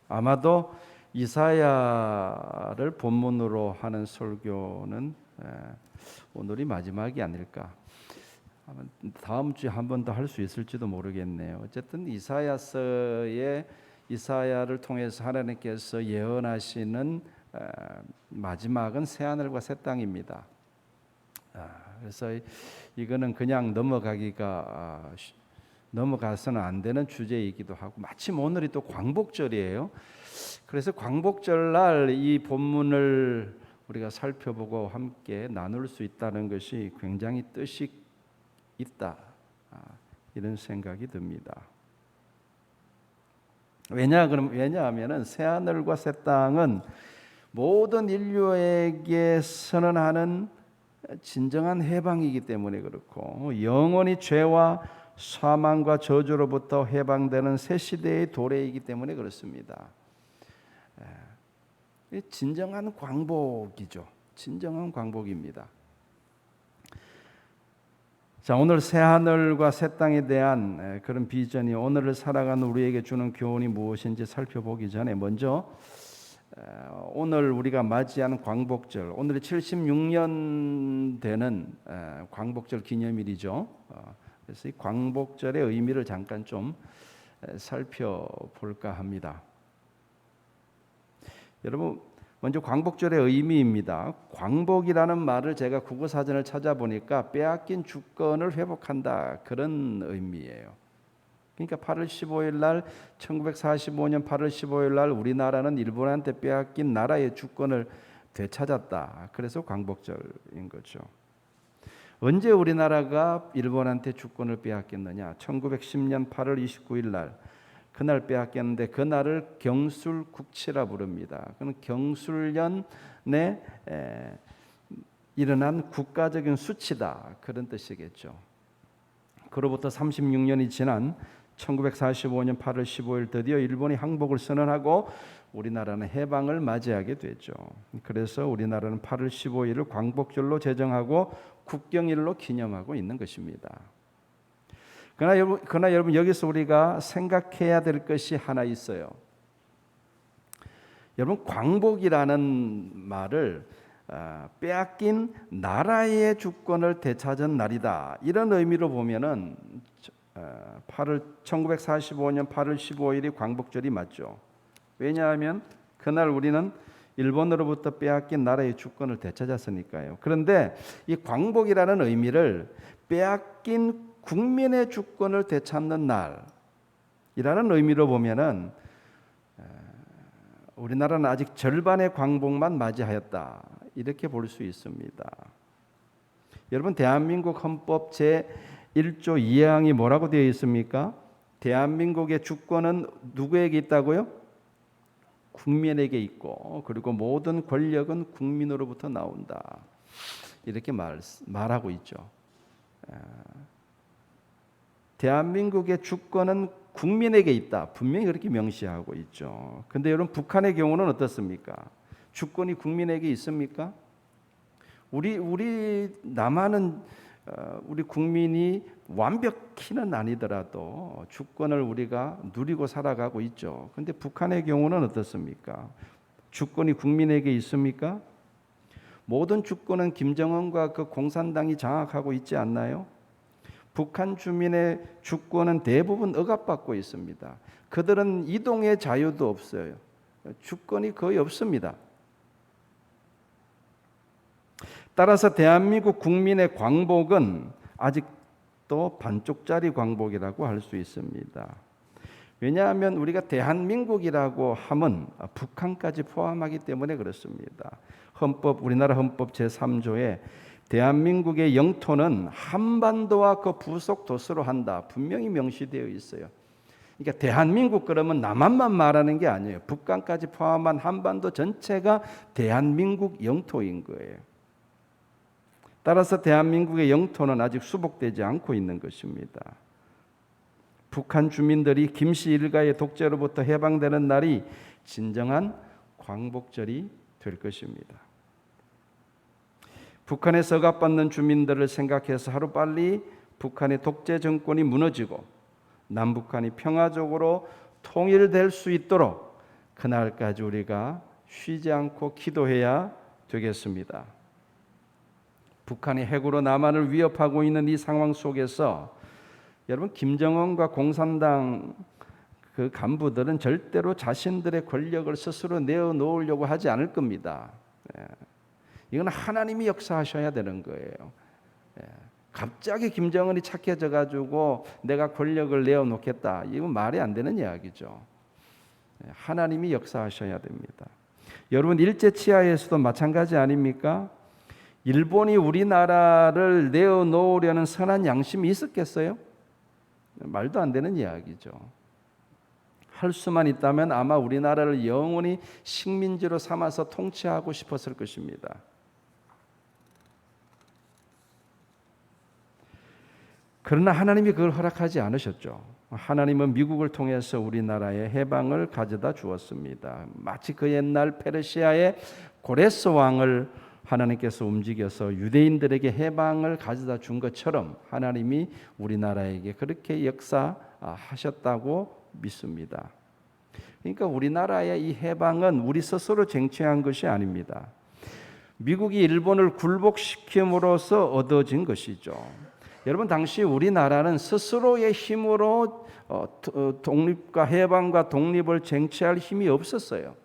아마도 이사야를 본문으로 하는 설교는 오늘이 마지막이 아닐까. 다음 주에 한 번 더 할 수 있을지도 모르겠네요. 어쨌든 이사야를 통해서 하나님께서 예언하시는 마지막은 새하늘과 새 땅입니다. 그래서 이거는 그냥 넘어가서는 안 되는 주제이기도 하고, 마침 오늘이 또 광복절이에요. 그래서 광복절날 이 본문을 우리가 살펴보고 함께 나눌 수 있다는 것이 굉장히 뜻이 있다, 이런 생각이 듭니다. 왜냐하면 새하늘과 새 땅은 모든 인류에게 선언하는 진정한 해방이기 때문에 그렇고, 영원히 죄와 사망과 저주로부터 해방되는 새 시대의 도래이기 때문에 그렇습니다. 진정한 광복이죠. 진정한 광복입니다. 자, 오늘 새하늘과 새 땅에 대한 그런 비전이 오늘을 살아가는 우리에게 주는 교훈이 무엇인지 살펴보기 전에 먼저 오늘 우리가 맞이하는 광복절, 오늘이 76년 되는 광복절 기념일이죠. 그래서 이 광복절의 의미를 잠깐 좀 살펴볼까 합니다. 여러분, 먼저 광복절의 의미입니다. 광복이라는 말을 제가 국어사전을 찾아보니까 빼앗긴 주권을 회복한다, 그런 의미예요. 그러니까 8월 15일 날 1945년 8월 15일 날 우리나라는 일본한테 빼앗긴 나라의 주권을 되찾았다. 그래서 광복절인 거죠. 언제 우리나라가 일본한테 주권을 빼앗겼느냐? 1910년 8월 29일 날, 그날 빼앗겼는데 그날을 경술국치라 부릅니다. 그는 경술년에 일어난 국가적인 수치다, 그런 뜻이겠죠. 그로부터 36년이 지난 1945년 8월 15일 드디어 일본이 항복을 선언하고 우리나라는 해방을 맞이하게 되죠. 그래서 우리나라는 8월 15일을 광복절로 제정하고 국경일로 기념하고 있는 것입니다. 그러나 여러분, 여기서 우리가 생각해야 될 것이 하나 있어요. 여러분, 광복이라는 말을 빼앗긴 나라의 주권을 되찾은 날이다, 이런 의미로 보면은 1945년 8월 15일이 광복절이 맞죠. 왜냐하면 그날 우리는 일본으로부터 빼앗긴 나라의 주권을 되찾았으니까요. 그런데 이 광복이라는 의미를 빼앗긴 국민의 주권을 되찾는 날이라는 의미로 보면은 우리나라는 아직 절반의 광복만 맞이하였다, 이렇게 볼 수 있습니다. 여러분, 대한민국 헌법 제1조 2항이 뭐라고 되어 있습니까? 대한민국의 주권은 누구에게 있다고요? 국민에게 있고, 그리고 모든 권력은 국민으로부터 나온다, 이렇게 말하고 있죠. 대한민국의 주권은 국민에게 있다, 분명히 그렇게 명시하고 있죠. 근데 여러분, 북한의 경우는 어떻습니까? 주권이 국민에게 있습니까? 우리 남한은 우리 국민이 완벽히는 아니더라도 주권을 우리가 누리고 살아가고 있죠. 근데 북한의 경우는 어떻습니까? 주권이 국민에게 있습니까? 모든 주권은 김정은과 그 공산당이 장악하고 있지 않나요? 북한 주민의 주권은 대부분 억압받고 있습니다. 그들은 이동의 자유도 없어요. 주권이 거의 없습니다. 따라서 대한민국 국민의 광복은 아직도 반쪽짜리 광복이라고 할 수 있습니다. 왜냐하면 우리가 대한민국이라고 하면 북한까지 포함하기 때문에 그렇습니다. 우리나라 헌법 제3조에 대한민국의 영토는 한반도와 그 부속 도서로 한다, 분명히 명시되어 있어요. 그러니까 대한민국 그러면 남한만 말하는 게 아니에요. 북한까지 포함한 한반도 전체가 대한민국 영토인 거예요. 따라서 대한민국의 영토는 아직 수복되지 않고 있는 것입니다. 북한 주민들이 김씨 일가의 독재로부터 해방되는 날이 진정한 광복절이 될 것입니다. 북한에 억압받는 주민들을 생각해서 하루빨리 북한의 독재 정권이 무너지고 남북한이 평화적으로 통일될 수 있도록 그날까지 우리가 쉬지 않고 기도해야 되겠습니다. 북한이 핵으로 남한을 위협하고 있는 이 상황 속에서 여러분, 김정은과 공산당 그 간부들은 절대로 자신들의 권력을 스스로 내어놓으려고 하지 않을 겁니다. 이건 하나님이 역사하셔야 되는 거예요. 갑자기 김정은이 착해져 가지고 내가 권력을 내어놓겠다, 이건 말이 안 되는 이야기죠. 하나님이 역사하셔야 됩니다. 여러분, 일제 치하에서도 마찬가지 아닙니까? 일본이 우리나라를 내어놓으려는 선한 양심이 있었겠어요? 말도 안 되는 이야기죠. 할 수만 있다면 아마 우리나라를 영원히 식민지로 삼아서 통치하고 싶었을 것입니다. 그러나 하나님이 그걸 허락하지 않으셨죠. 하나님은 미국을 통해서 우리나라의 해방을 가져다 주었습니다. 마치 그 옛날 페르시아의 고레스 왕을 하나님께서 움직여서 유대인들에게 해방을 가져다 준 것처럼 하나님이 우리나라에게 그렇게 역사하셨다고 믿습니다. 그러니까 우리나라의 이 해방은 우리 스스로 쟁취한 것이 아닙니다. 미국이 일본을 굴복시킴으로써 얻어진 것이죠. 여러분, 당시 우리나라는 스스로의 힘으로 독립과 해방과 독립을 쟁취할 힘이 없었어요.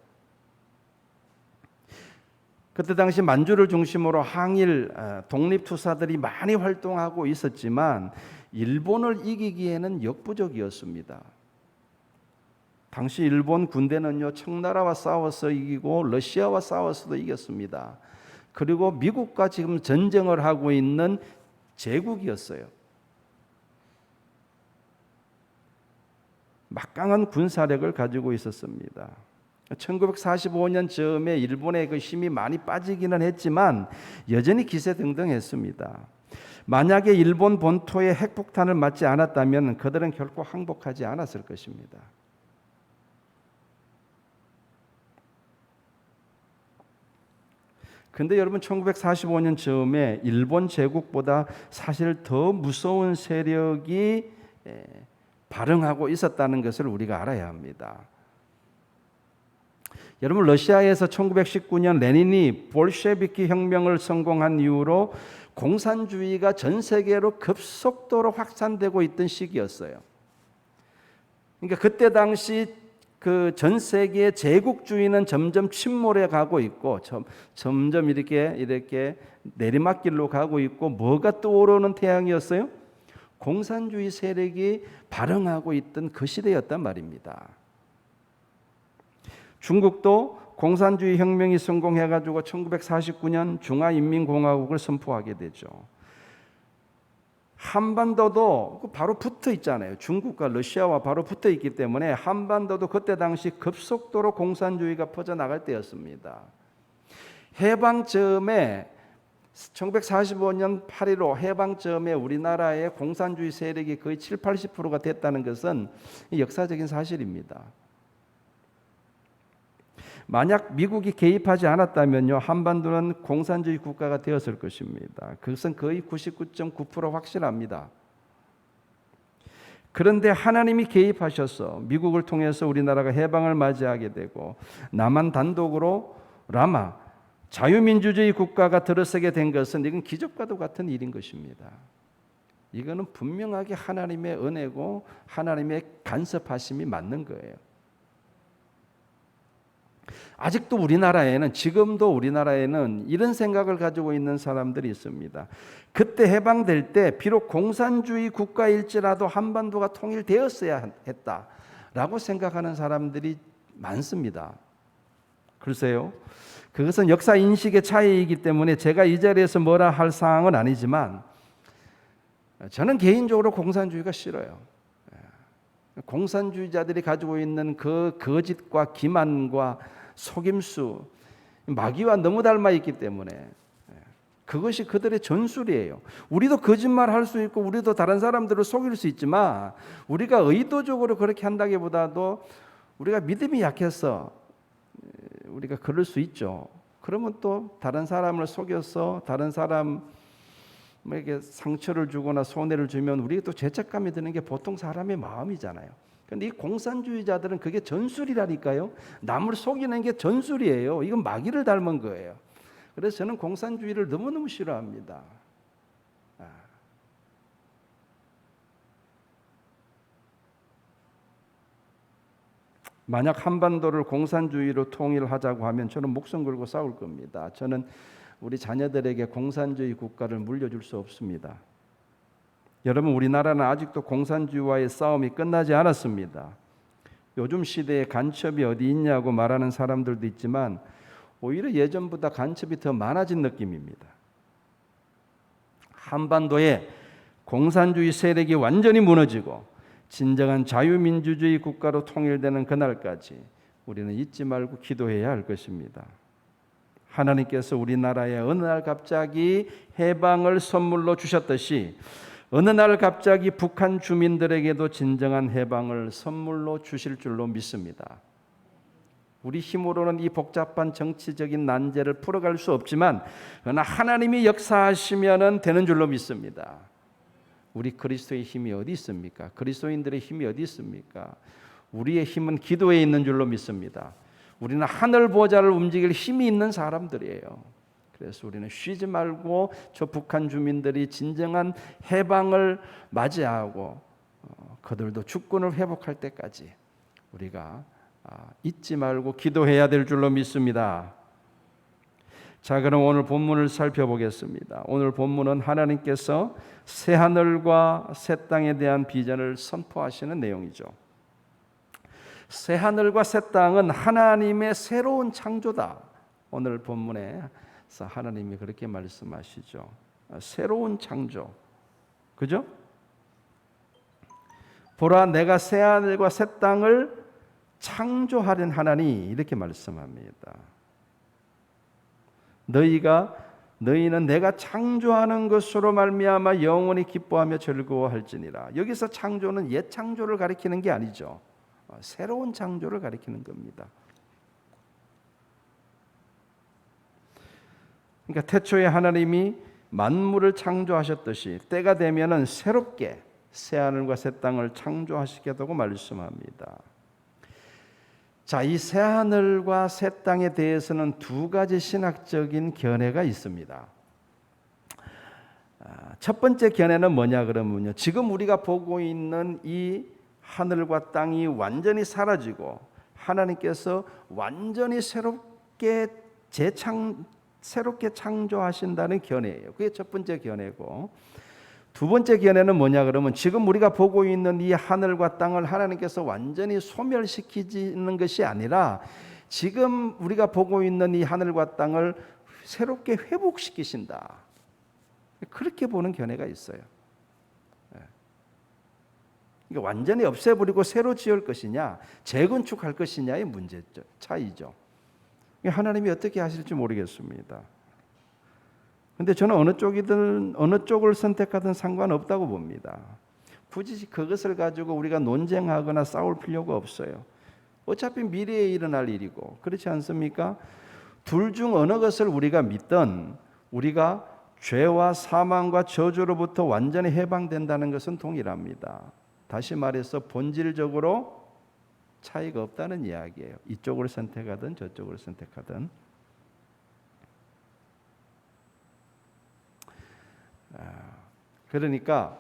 그때 당시 만주를 중심으로 항일 독립투사들이 많이 활동하고 있었지만 일본을 이기기에는 역부족이었습니다. 당시 일본 군대는요, 청나라와 싸워서 이기고 러시아와 싸워서도 이겼습니다. 그리고 미국과 지금 전쟁을 하고 있는 제국이었어요. 막강한 군사력을 가지고 있었습니다. 1945년 즈음에 일본의 그 힘이 많이 빠지기는 했지만 여전히 기세등등했습니다. 만약에 일본 본토의 핵폭탄을 맞지 않았다면 그들은 결코 항복하지 않았을 것입니다. 근데 여러분, 1945년 즈음에 일본 제국보다 사실 더 무서운 세력이 발흥하고 있었다는 것을 우리가 알아야 합니다. 여러분, 러시아에서 1919년 레닌이 볼셰비키 혁명을 성공한 이후로 공산주의가 전 세계로 급속도로 확산되고 있던 시기였어요. 그러니까 그때 당시 그 전 세계의 제국주의는 점점 침몰해 가고 있고 점점 이렇게 내리막길로 가고 있고, 뭐가 떠오르는 태양이었어요? 공산주의 세력이 발흥하고 있던 그 시대였단 말입니다. 중국도 공산주의 혁명이 성공해가지고 1949년 중화인민공화국을 선포하게 되죠. 한반도도 바로 붙어 있잖아요. 중국과 러시아와 바로 붙어 있기 때문에 한반도도 그때 당시 급속도로 공산주의가 퍼져나갈 때였습니다. 해방 즈음에 1945년 8.15 해방 즈음에 우리나라의 공산주의 세력이 거의 70-80%가 됐다는 것은 역사적인 사실입니다. 만약 미국이 개입하지 않았다면요, 한반도는 공산주의 국가가 되었을 것입니다. 그것은 거의 99.9% 확실합니다. 그런데 하나님이 개입하셔서 미국을 통해서 우리나라가 해방을 맞이하게 되고 남한 단독으로 라마 자유민주주의 국가가 들어서게 된 것은 이건 기적과도 같은 일인 것입니다. 이거는 분명하게 하나님의 은혜고 하나님의 간섭하심이 맞는 거예요. 아직도 우리나라에는, 지금도 우리나라에는 이런 생각을 가지고 있는 사람들이 있습니다. 그때 해방될 때 비록 공산주의 국가일지라도 한반도가 통일되었어야 했다라고 생각하는 사람들이 많습니다. 글쎄요, 그것은 역사 인식의 차이이기 때문에 제가 이 자리에서 뭐라 할 사항은 아니지만 저는 개인적으로 공산주의가 싫어요. 공산주의자들이 가지고 있는 그 거짓과 기만과 속임수, 마귀와 너무 닮아 있기 때문에 그것이 그들의 전술이에요. 우리도 거짓말할 수 있고 우리도 다른 사람들을 속일 수 있지만 우리가 의도적으로 그렇게 한다기보다도 우리가 믿음이 약해서 우리가 그럴 수 있죠. 그러면 또 다른 사람을 속여서 다른 사람에게 상처를 주거나 손해를 주면 우리가 또 죄책감이 드는 게 보통 사람의 마음이잖아요. 근데 이 공산주의자들은 그게 전술이라니까요. 남을 속이는 게 전술이에요. 이건 마귀를 닮은 거예요. 그래서 저는 공산주의를 너무너무 싫어합니다. 만약 한반도를 공산주의로 통일하자고 하면 저는 목숨 걸고 싸울 겁니다. 저는 우리 자녀들에게 공산주의 국가를 물려줄 수 없습니다. 여러분, 우리나라는 아직도 공산주의와의 싸움이 끝나지 않았습니다. 요즘 시대에 간첩이 어디 있냐고 말하는 사람들도 있지만 오히려 예전보다 간첩이 더 많아진 느낌입니다. 한반도에 공산주의 세력이 완전히 무너지고 진정한 자유민주주의 국가로 통일되는 그날까지 우리는 잊지 말고 기도해야 할 것입니다. 하나님께서 우리나라에 어느 날 갑자기 해방을 선물로 주셨듯이 어느 날 갑자기 북한 주민들에게도 진정한 해방을 선물로 주실 줄로 믿습니다. 우리 힘으로는 이 복잡한 정치적인 난제를 풀어갈 수 없지만 그러나 하나님이 역사하시면 되는 줄로 믿습니다. 우리 그리스도의 힘이 어디 있습니까? 그리스도인들의 힘이 어디 있습니까? 우리의 힘은 기도에 있는 줄로 믿습니다. 우리는 하늘 보좌를 움직일 힘이 있는 사람들이에요. 그래서 우리는 쉬지 말고 저 북한 주민들이 진정한 해방을 맞이하고 그들도 주권을 회복할 때까지 우리가 잊지 말고 기도해야 될 줄로 믿습니다. 자, 그럼 오늘 본문을 살펴보겠습니다. 오늘 본문은 하나님께서 새 하늘과 새 땅에 대한 비전을 선포하시는 내용이죠. 새 하늘과 새 땅은 하나님의 새로운 창조다. 오늘 본문에 하나님이 그렇게 말씀하시죠. 새로운 창조. 그죠? 보라, 내가 새 하늘과 새 땅을 창조하는 하나니, 이렇게 말씀합니다. 너희는 내가 창조하는 것으로 말미암아 영원히 기뻐하며 즐거워할지니라. 여기서 창조는 옛 창조를 가리키는 게 아니죠. 새로운 창조를 가리키는 겁니다. 그러니까 태초에 하나님이 만물을 창조하셨듯이 때가 되면은 새롭게 새 하늘과 새 땅을 창조하시겠다고 말씀합니다. 자, 이 새 하늘과 새 땅에 대해서는 두 가지 신학적인 견해가 있습니다. 첫 번째 견해는 뭐냐 그러면요, 지금 우리가 보고 있는 이 하늘과 땅이 완전히 사라지고 하나님께서 완전히 새롭게 창조하신다는 견해예요. 그게 첫 번째 견해고, 두 번째 견해는 뭐냐 그러면 지금 우리가 보고 있는 이 하늘과 땅을 하나님께서 완전히 소멸시키는 것이 아니라 지금 우리가 보고 있는 이 하늘과 땅을 새롭게 회복시키신다. 그렇게 보는 견해가 있어요. 그러니까 완전히 없애버리고 새로 지을 것이냐 재건축할 것이냐의 문제죠. 차이죠. 하나님이 어떻게 하실지 모르겠습니다. 근데 저는 어느 쪽을 선택하든 상관없다고 봅니다. 굳이 그것을 가지고 우리가 논쟁하거나 싸울 필요가 없어요. 어차피 미래에 일어날 일이고, 그렇지 않습니까? 둘 중 어느 것을 우리가 믿든 우리가 죄와 사망과 저주로부터 완전히 해방된다는 것은 동일합니다. 다시 말해서 본질적으로 차이가 없다는 이야기예요. 이쪽을 선택하든 저쪽을 선택하든. 그러니까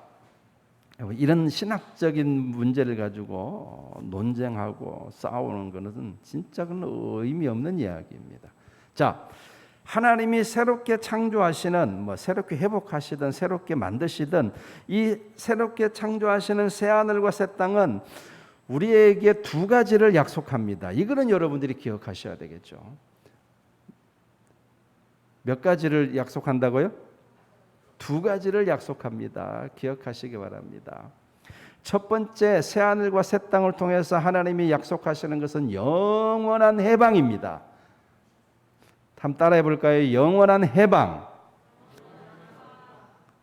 이런 신학적인 문제를 가지고 논쟁하고 싸우는 것은 진짜 의미 없는 이야기입니다. 자, 하나님이 새롭게 창조하시는, 새롭게 회복하시든 새롭게 만드시든 이 새롭게 창조하시는 새 하늘과 새 땅은 우리에게 두 가지를 약속합니다. 이거는 여러분들이 기억하셔야 되겠죠. 몇 가지를 약속한다고요? 두 가지를 약속합니다. 기억하시기 바랍니다. 첫 번째, 새 하늘과 새 땅을 통해서 하나님이 약속하시는 것은 영원한 해방입니다. 한번 따라해 볼까요? 영원한 해방.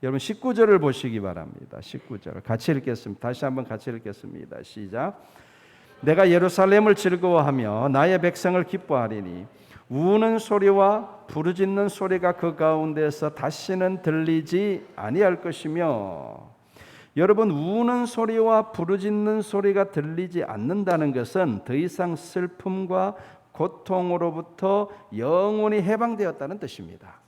여러분 19절을 보시기 바랍니다. 19절 같이 읽겠습니다. 다시 한번 같이 읽겠습니다. 시작. 내가 예루살렘을 즐거워하며 나의 백성을 기뻐하리니 우는 소리와 부르짖는 소리가 그 가운데서 다시는 들리지 아니할 것이며 여러분, 우는 소리와 부르짖는 소리가 들리지 않는다는 것은 더 이상 슬픔과 고통으로부터 영원히 해방되었다는 뜻입니다.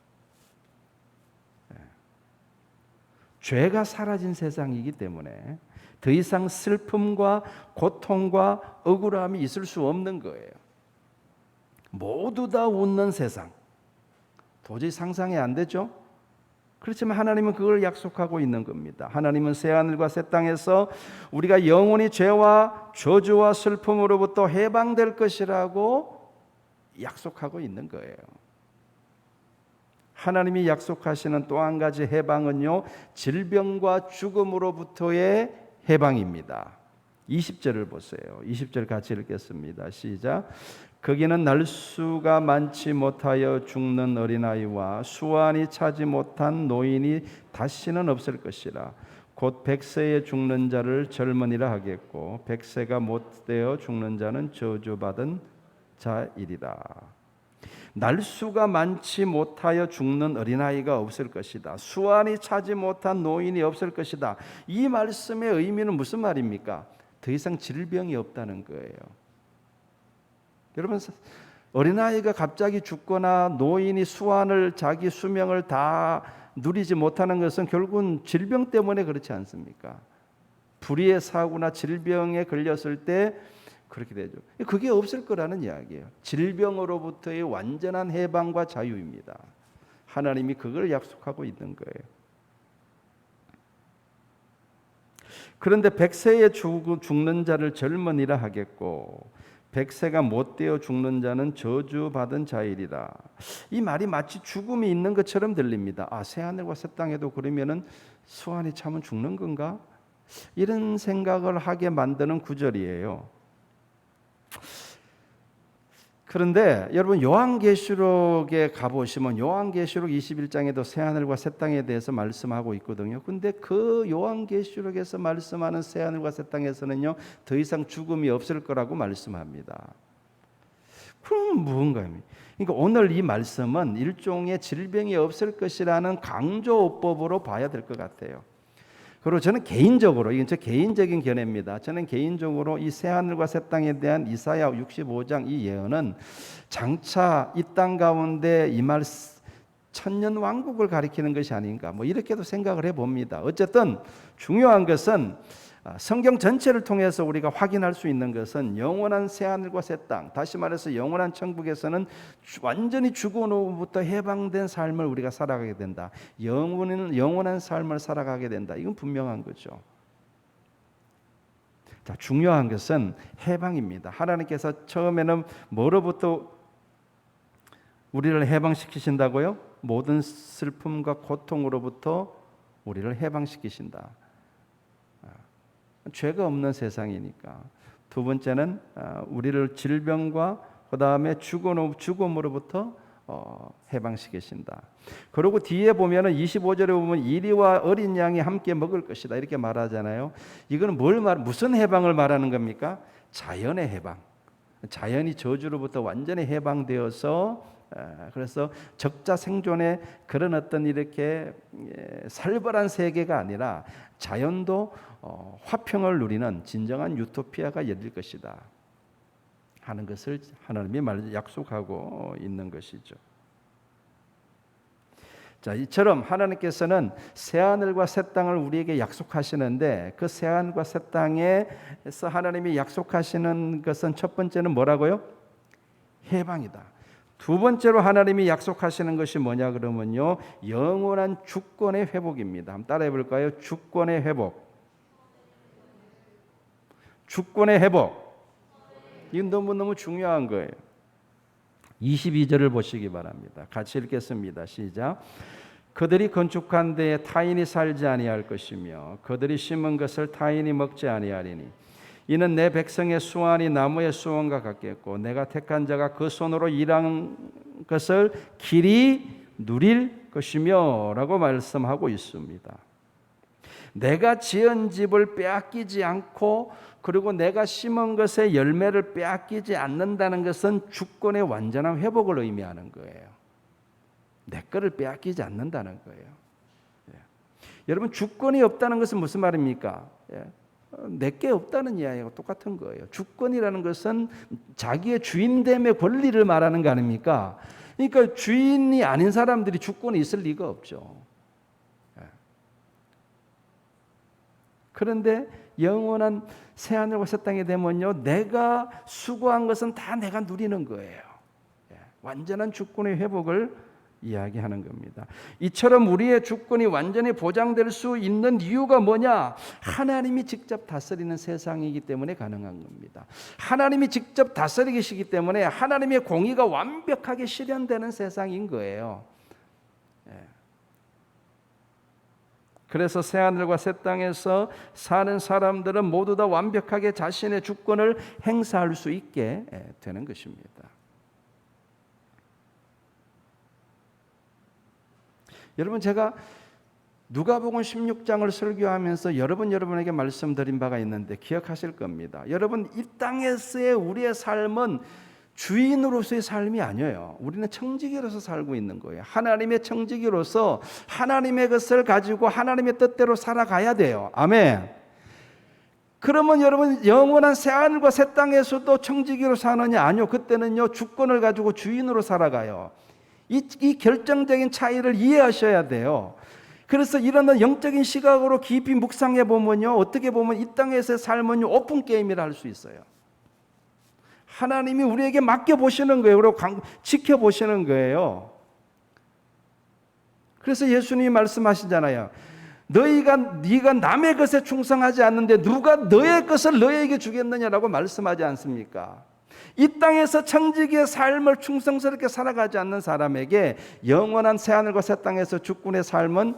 죄가 사라진 세상이기 때문에 더 이상 슬픔과 고통과 억울함이 있을 수 없는 거예요. 모두 다 웃는 세상, 도저히 상상이 안 되죠? 그렇지만 하나님은 그걸 약속하고 있는 겁니다. 하나님은 새하늘과 새 땅에서 우리가 영원히 죄와 저주와 슬픔으로부터 해방될 것이라고 약속하고 있는 거예요. 하나님이 약속하시는 또 한 가지 해방은요, 질병과 죽음으로부터의 해방입니다. 20절을 보세요. 20절 같이 읽겠습니다. 시작. 거기는 날수가 많지 못하여 죽는 어린아이와 수완이 차지 못한 노인이 다시는 없을 것이라. 곧 100세에 죽는 자를 젊은이라 하겠고 100세가 못되어 죽는 자는 저주받은 자이리라. 날수가 많지 못하여 죽는 어린아이가 없을 것이다. 수완이 차지 못한 노인이 없을 것이다. 이 말씀의 의미는 무슨 말입니까? 더 이상 질병이 없다는 거예요. 여러분, 어린아이가 갑자기 죽거나 노인이 수완을 자기 수명을 다 누리지 못하는 것은 결국은 질병 때문에 그렇지 않습니까? 불의의 사고나 질병에 걸렸을 때 그렇게 되죠. 그게 없을 거라는 이야기예요. 질병으로부터의 완전한 해방과 자유입니다. 하나님이 그걸 약속하고 있는 거예요. 그런데 100세에 죽는 자를 젊은이라 하겠고 100세가 못되어 죽는 자는 저주받은 자이리라. 이 말이 마치 죽음이 있는 것처럼 들립니다. 새하늘과 새 땅에도 그러면은 수완이 차면 죽는 건가? 이런 생각을 하게 만드는 구절이에요. 그런데 여러분, 요한계시록에 가보시면 요한계시록 21장에도 새하늘과 새 땅에 대해서 말씀하고 있거든요. 근데 그 요한계시록에서 말씀하는 새하늘과 새 땅에서는요, 더 이상 죽음이 없을 거라고 말씀합니다. 그럼 무언가요? 그러니까 오늘 이 말씀은 일종의 질병이 없을 것이라는 강조법으로 봐야 될 것 같아요. 그리고 저는 개인적으로, 이건 제 개인적인 견해입니다. 저는 개인적으로 이 새하늘과 새 땅에 대한 이사야 65장 이 예언은 장차 이 땅 가운데 임할 천년 왕국을 가리키는 것이 아닌가, 이렇게도 생각을 해봅니다. 어쨌든 중요한 것은 성경 전체를 통해서 우리가 확인할 수 있는 것은 영원한 새하늘과 새 땅, 다시 말해서 영원한 천국에서는 완전히 죽음으로부터 해방된 삶을 우리가 살아가게 된다. 영원한 삶을 살아가게 된다. 이건 분명한 거죠. 자, 중요한 것은 해방입니다. 하나님께서 처음에는 뭐로부터 우리를 해방시키신다고요? 모든 슬픔과 고통으로부터 우리를 해방시키신다. 죄가 없는 세상이니까. 두 번째는 우리를 질병과 그 다음에 죽음으로부터 해방시키신다. 그리고 뒤에 보면은 25절에 보면 이리와 어린 양이 함께 먹을 것이다 이렇게 말하잖아요. 이거는 무슨 해방을 말하는 겁니까? 자연의 해방. 자연이 저주로부터 완전히 해방되어서 그래서 적자 생존의 그런 어떤 이렇게 살벌한 세계가 아니라 자연도 화평을 누리는 진정한 유토피아가 열릴 것이다 하는 것을 하나님이 약속하고 있는 것이죠. 자, 이처럼 하나님께서는 새하늘과 새 땅을 우리에게 약속하시는데 그 새하늘과 새 땅에서 하나님이 약속하시는 것은 첫 번째는 뭐라고요? 해방이다. 두 번째로 하나님이 약속하시는 것이 뭐냐 그러면요, 영원한 주권의 회복입니다. 한번 따라해 볼까요? 주권의 회복. 주권의 회복. 이건 너무너무 중요한 거예요. 22절을 보시기 바랍니다. 같이 읽겠습니다. 시작. 그들이 건축한 데에 타인이 살지 아니할 것이며 그들이 심은 것을 타인이 먹지 아니하리니 이는 내 백성의 수완이 나무의 수원과 같겠고 내가 택한 자가 그 손으로 일한 것을 길이 누릴 것이며 라고 말씀하고 있습니다. 내가 지은 집을 빼앗기지 않고 그리고 내가 심은 것의 열매를 빼앗기지 않는다는 것은 주권의 완전한 회복을 의미하는 거예요. 내 거를 빼앗기지 않는다는 거예요. 여러분, 주권이 없다는 것은 무슨 말입니까? 내게 없다는 이야기가 똑같은 거예요. 주권이라는 것은 자기의 주인됨의 권리를 말하는 거 아닙니까? 그러니까 주인이 아닌 사람들이 주권이 있을 리가 없죠. 그런데 영원한 새하늘과 새 땅이 되면요, 내가 수고한 것은 다 내가 누리는 거예요. 완전한 주권의 회복을 이야기하는 겁니다. 이처럼 우리의 주권이 완전히 보장될 수 있는 이유가 뭐냐? 하나님이 직접 다스리는 세상이기 때문에 가능한 겁니다. 하나님이 직접 다스리시기 때문에 하나님의 공의가 완벽하게 실현되는 세상인 거예요. 그래서 새하늘과 새 땅에서 사는 사람들은 모두 다 완벽하게 자신의 주권을 행사할 수 있게 되는 것입니다. 여러분, 제가 누가복음 16장을 설교하면서 여러분에게 말씀드린 바가 있는데 기억하실 겁니다. 여러분, 이 땅에서의 우리의 삶은 주인으로서의 삶이 아니에요. 우리는 청지기로서 살고 있는 거예요. 하나님의 청지기로서 하나님의 것을 가지고 하나님의 뜻대로 살아가야 돼요. 아멘. 그러면 여러분, 영원한 새하늘과 새 땅에서도 청지기로 사느냐? 아니요. 그때는요, 주권을 가지고 주인으로 살아가요. 이 결정적인 차이를 이해하셔야 돼요. 그래서 이런 영적인 시각으로 깊이 묵상해 보면요, 어떻게 보면 이 땅에서의 삶은 오픈 게임이라 할 수 있어요. 하나님이 우리에게 맡겨보시는 거예요. 그리고 지켜보시는 거예요. 그래서 예수님이 말씀하시잖아요. 네가 남의 것에 충성하지 않는데 누가 너의 것을 너에게 주겠느냐라고 말씀하지 않습니까? 이 땅에서 청지기의 삶을 충성스럽게 살아가지 않는 사람에게 영원한 새하늘과 새 땅에서 주권의 삶은,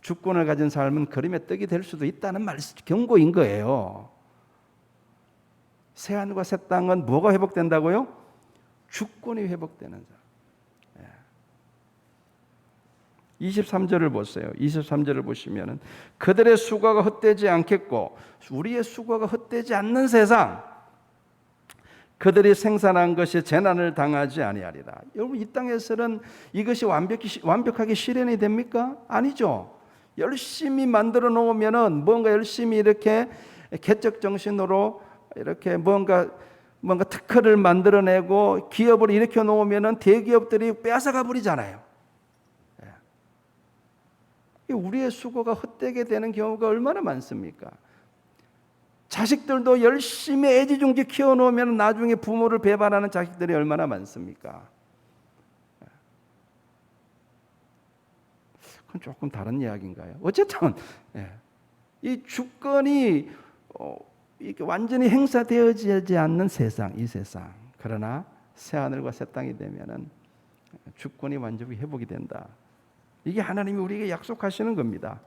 주권을 가진 삶은 그림의 떡이 될 수도 있다는 경고인 거예요. 새하늘과 새 땅은 뭐가 회복된다고요? 주권이 회복되는 사람. 23절을 보세요. 23절을 보시면은 그들의 수고가 헛되지 않겠고 우리의 수고가 헛되지 않는 세상, 그들이 생산한 것이 재난을 당하지 아니하리라. 여러분, 이 땅에서는 이것이 완벽하게 실현이 됩니까? 아니죠. 열심히 만들어 놓으면은 뭔가 열심히 이렇게 개척 정신으로 이렇게 뭔가 특허를 만들어내고 기업을 일으켜 놓으면은 대기업들이 빼앗아가 버리잖아요. 우리의 수고가 헛되게 되는 경우가 얼마나 많습니까? 자식들도 열심히 애지중지 키워놓으면 나중에 부모를 배반하는 자식들이 얼마나 많습니까? 그건 조금 다른 이야기인가요? 어쨌든 이 주권이 이렇게 완전히 행사되어지지 않는 세상, 이 세상. 그러나 새하늘과 새 땅이 되면은 주권이 완전히 회복이 된다. 이게 하나님이 우리에게 약속하시는 겁니다.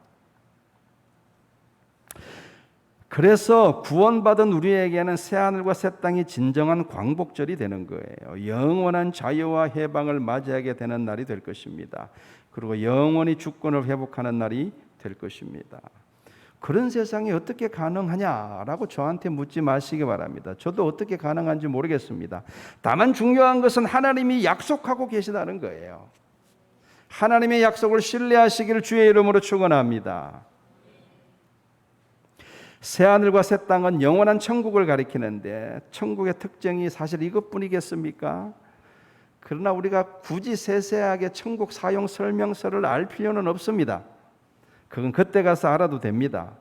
그래서 구원받은 우리에게는 새하늘과 새 땅이 진정한 광복절이 되는 거예요. 영원한 자유와 해방을 맞이하게 되는 날이 될 것입니다. 그리고 영원히 주권을 회복하는 날이 될 것입니다. 그런 세상이 어떻게 가능하냐라고 저한테 묻지 마시기 바랍니다. 저도 어떻게 가능한지 모르겠습니다. 다만 중요한 것은 하나님이 약속하고 계시다는 거예요. 하나님의 약속을 신뢰하시기를 주의 이름으로 축원합니다. 새하늘과 새 땅은 영원한 천국을 가리키는데 천국의 특징이 사실 이것뿐이겠습니까? 그러나 우리가 굳이 세세하게 천국 사용 설명서를 알 필요는 없습니다. 그건 그때 가서 알아도 됩니다.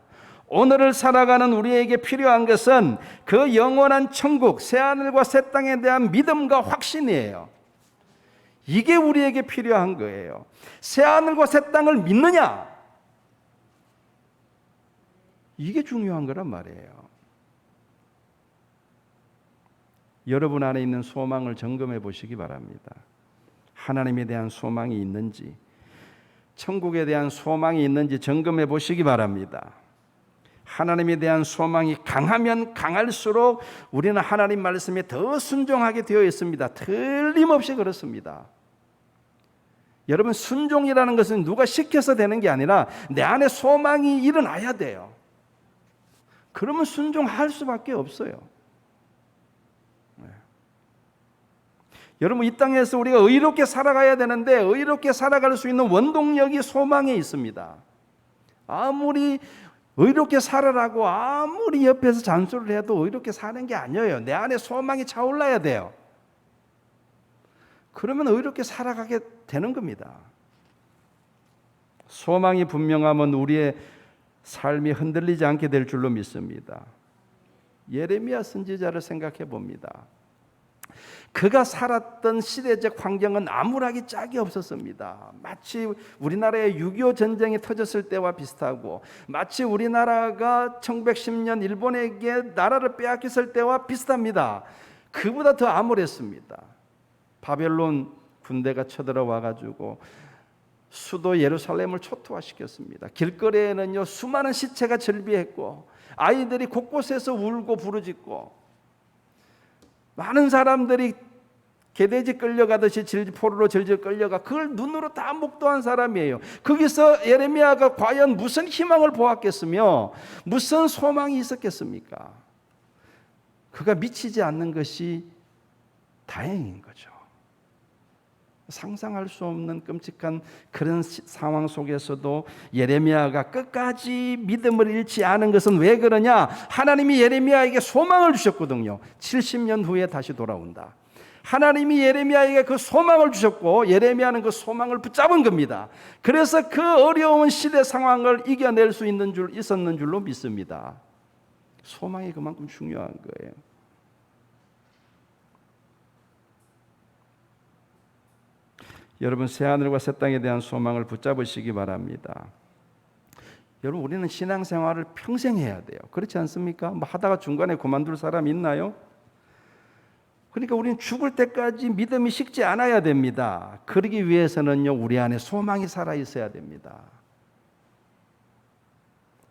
오늘을 살아가는 우리에게 필요한 것은 그 영원한 천국, 새하늘과 새 땅에 대한 믿음과 확신이에요. 이게 우리에게 필요한 거예요. 새하늘과 새 땅을 믿느냐? 이게 중요한 거란 말이에요. 여러분 안에 있는 소망을 점검해 보시기 바랍니다. 하나님에 대한 소망이 있는지, 천국에 대한 소망이 있는지 점검해 보시기 바랍니다. 하나님에 대한 소망이 강하면 강할수록 우리는 하나님 말씀에 더 순종하게 되어 있습니다. 틀림없이 그렇습니다. 여러분, 순종이라는 것은 누가 시켜서 되는 게 아니라 내 안에 소망이 일어나야 돼요. 그러면 순종할 수밖에 없어요. 여러분, 이 땅에서 우리가 의롭게 살아가야 되는데 의롭게 살아갈 수 있는 원동력이 소망에 있습니다. 아무리 의롭게 살아라고 아무리 옆에서 잔소리를 해도 의롭게 사는 게 아니에요. 내 안에 소망이 차올라야 돼요. 그러면 의롭게 살아가게 되는 겁니다. 소망이 분명하면 우리의 삶이 흔들리지 않게 될 줄로 믿습니다. 예레미야 선지자를 생각해 봅니다. 그가 살았던 시대적 환경은 암울하기 짝이 없었습니다. 마치 우리나라의 6.25 전쟁이 터졌을 때와 비슷하고, 마치 우리나라가 1910년 일본에게 나라를 빼앗겼을 때와 비슷합니다. 그보다 더 암울했습니다. 바벨론 군대가 쳐들어와 가지고 수도 예루살렘을 초토화시켰습니다. 길거리에는요 수많은 시체가 절비했고, 아이들이 곳곳에서 울고 부르짖고, 많은 사람들이 개돼지 끌려가듯이 포로로 질질 끌려가 그걸 눈으로 다 목도한 사람이에요. 거기서 예레미야가 과연 무슨 희망을 보았겠으며 무슨 소망이 있었겠습니까? 그가 미치지 않는 것이 다행인 거죠. 상상할 수 없는 끔찍한 그런 상황 속에서도 예레미야가 끝까지 믿음을 잃지 않은 것은 왜 그러냐? 하나님이 예레미야에게 소망을 주셨거든요. 70년 후에 다시 돌아온다. 하나님이 예레미야에게 그 소망을 주셨고, 예레미야는 그 소망을 붙잡은 겁니다. 그래서 그 어려운 시대 상황을 이겨낼 수 있었는 줄로 믿습니다. 소망이 그만큼 중요한 거예요. 여러분, 새하늘과 새 땅에 대한 소망을 붙잡으시기 바랍니다. 여러분, 우리는 신앙생활을 평생 해야 돼요. 그렇지 않습니까? 뭐 하다가 중간에 그만둘 사람 있나요? 그러니까 우리는 죽을 때까지 믿음이 식지 않아야 됩니다. 그러기 위해서는요, 우리 안에 소망이 살아 있어야 됩니다.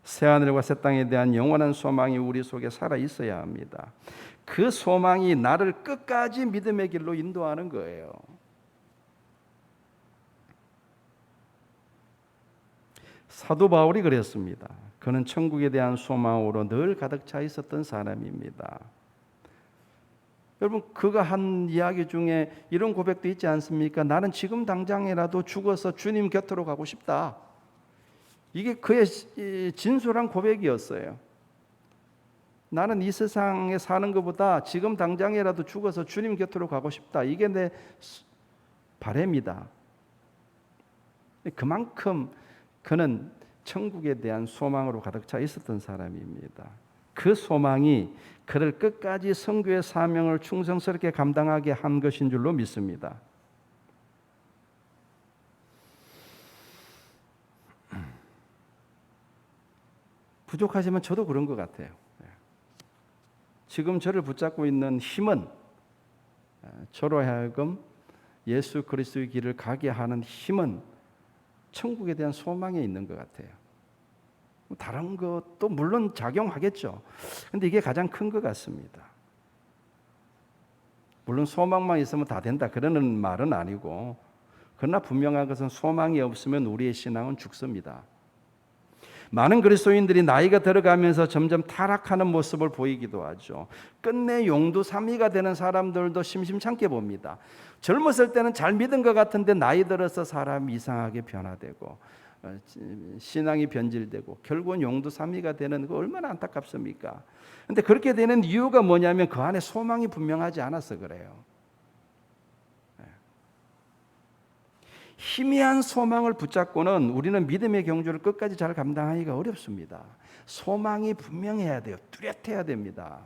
새하늘과 새 땅에 대한 영원한 소망이 우리 속에 살아 있어야 합니다. 그 소망이 나를 끝까지 믿음의 길로 인도하는 거예요. 사도 바울이 그랬습니다. 그는 천국에 대한 소망으로 늘 가득 차 있었던 사람입니다. 여러분, 그가 한 이야기 중에 이런 고백도 있지 않습니까? 나는 지금 당장이라도 죽어서 주님 곁으로 가고 싶다. 이게 그의 진솔한 고백이었어요. 나는 이 세상에 사는 것보다 지금 당장이라도 죽어서 주님 곁으로 가고 싶다. 이게 내 바람이다. 그만큼 그는 천국에 대한 소망으로 가득 차 있었던 사람입니다. 그 소망이 그를 끝까지 선교의 사명을 충성스럽게 감당하게 한 것인 줄로 믿습니다. 부족하지만 저도 그런 것 같아요. 지금 저를 붙잡고 있는 힘은 저로 하여금 예수 그리스도의 길을 가게 하는 힘은 천국에 대한 소망에 있는 것 같아요. 다른 것도 물론 작용하겠죠. 근데 이게 가장 큰 것 같습니다. 물론 소망만 있으면 다 된다 그러는 말은 아니고, 그러나 분명한 것은 소망이 없으면 우리의 신앙은 죽습니다. 많은 그리스도인들이 나이가 들어가면서 점점 타락하는 모습을 보이기도 하죠. 끝내 용두사미가 되는 사람들도 심심찮게 봅니다. 젊었을 때는 잘 믿은 것 같은데 나이 들어서 사람이 이상하게 변화되고 신앙이 변질되고 결국은 용두사미가 되는 거 얼마나 안타깝습니까? 그런데 그렇게 되는 이유가 뭐냐면 그 안에 소망이 분명하지 않아서 그래요. 희미한 소망을 붙잡고는 우리는 믿음의 경주를 끝까지 잘 감당하기가 어렵습니다. 소망이 분명해야 돼요. 뚜렷해야 됩니다.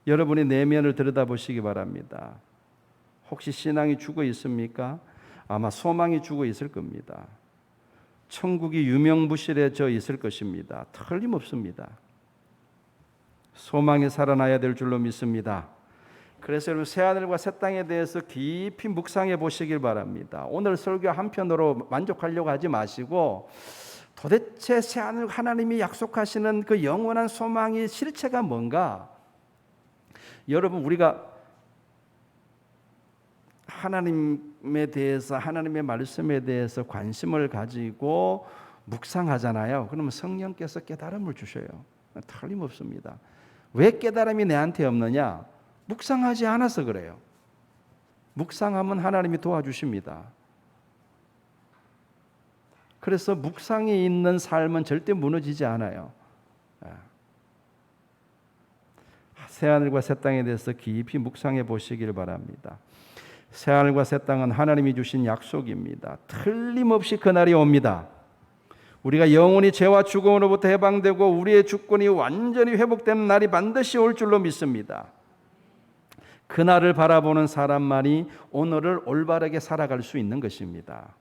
여러분의 내면을 들여다보시기 바랍니다. 혹시 신앙이 죽어 있습니까? 아마 소망이 죽어 있을 겁니다. 천국이 유명무실해져 있을 것입니다. 틀림없습니다. 소망이 살아나야 될 줄로 믿습니다. 그래서 여러분, 새하늘과 새 땅에 대해서 깊이 묵상해 보시길 바랍니다. 오늘 설교 한편으로 만족하려고 하지 마시고 도대체 새하늘 하나님이 약속하시는 그 영원한 소망의 실체가 뭔가? 여러분, 우리가 하나님에 대해서, 하나님의 말씀에 대해서 관심을 가지고 묵상하잖아요. 그러면 성령께서 깨달음을 주셔요. 틀림없습니다. 왜 깨달음이 내한테 없느냐? 묵상하지 않아서 그래요. 묵상하면 하나님이 도와주십니다. 그래서 묵상이 있는 삶은 절대 무너지지 않아요. 새하늘과 새 땅에 대해서 깊이 묵상해 보시길 바랍니다. 새하늘과 새 땅은 하나님이 주신 약속입니다. 틀림없이 그날이 옵니다. 우리가 영원히 죄와 죽음으로부터 해방되고 우리의 주권이 완전히 회복되는 날이 반드시 올 줄로 믿습니다. 그날을 바라보는 사람만이 오늘을 올바르게 살아갈 수 있는 것입니다.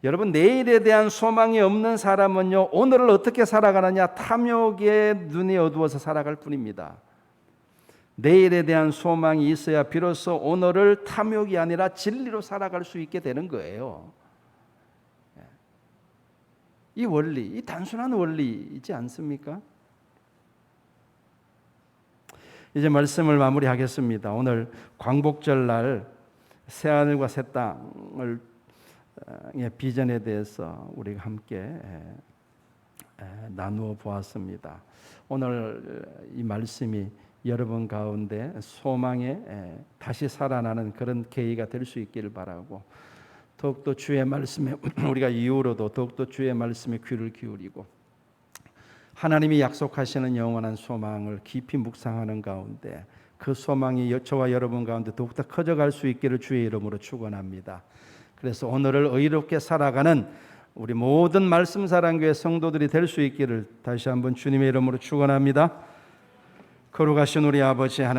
여러분, 내일에 대한 소망이 없는 사람은요, 오늘을 어떻게 살아가느냐 탐욕에 눈이 어두워서 살아갈 뿐입니다. 내일에 대한 소망이 있어야 비로소 오늘을 탐욕이 아니라 진리로 살아갈 수 있게 되는 거예요. 이 원리, 이 단순한 원리이지 않습니까? 이제 말씀을 마무리하겠습니다. 오늘 광복절날 새하늘과 새 땅을 비전에 대해서 우리가 함께 나누어 보았습니다. 오늘 이 말씀이 여러분 가운데 소망에 다시 살아나는 그런 계기가 될 수 있기를 바라고, 더욱더 주의 말씀에 우리가 이후로도 더욱더 주의 말씀에 귀를 기울이고 하나님이 약속하시는 영원한 소망을 깊이 묵상하는 가운데 그 소망이 저와 여러분 가운데 더욱더 커져갈 수 있기를 주의 이름으로 축원합니다. 그래서 오늘을 의롭게 살아가는 우리 모든 말씀사랑교회 성도들이 될 수 있기를 다시 한번 주님의 이름으로 축원합니다. 거룩하신 우리 아버지 하나님,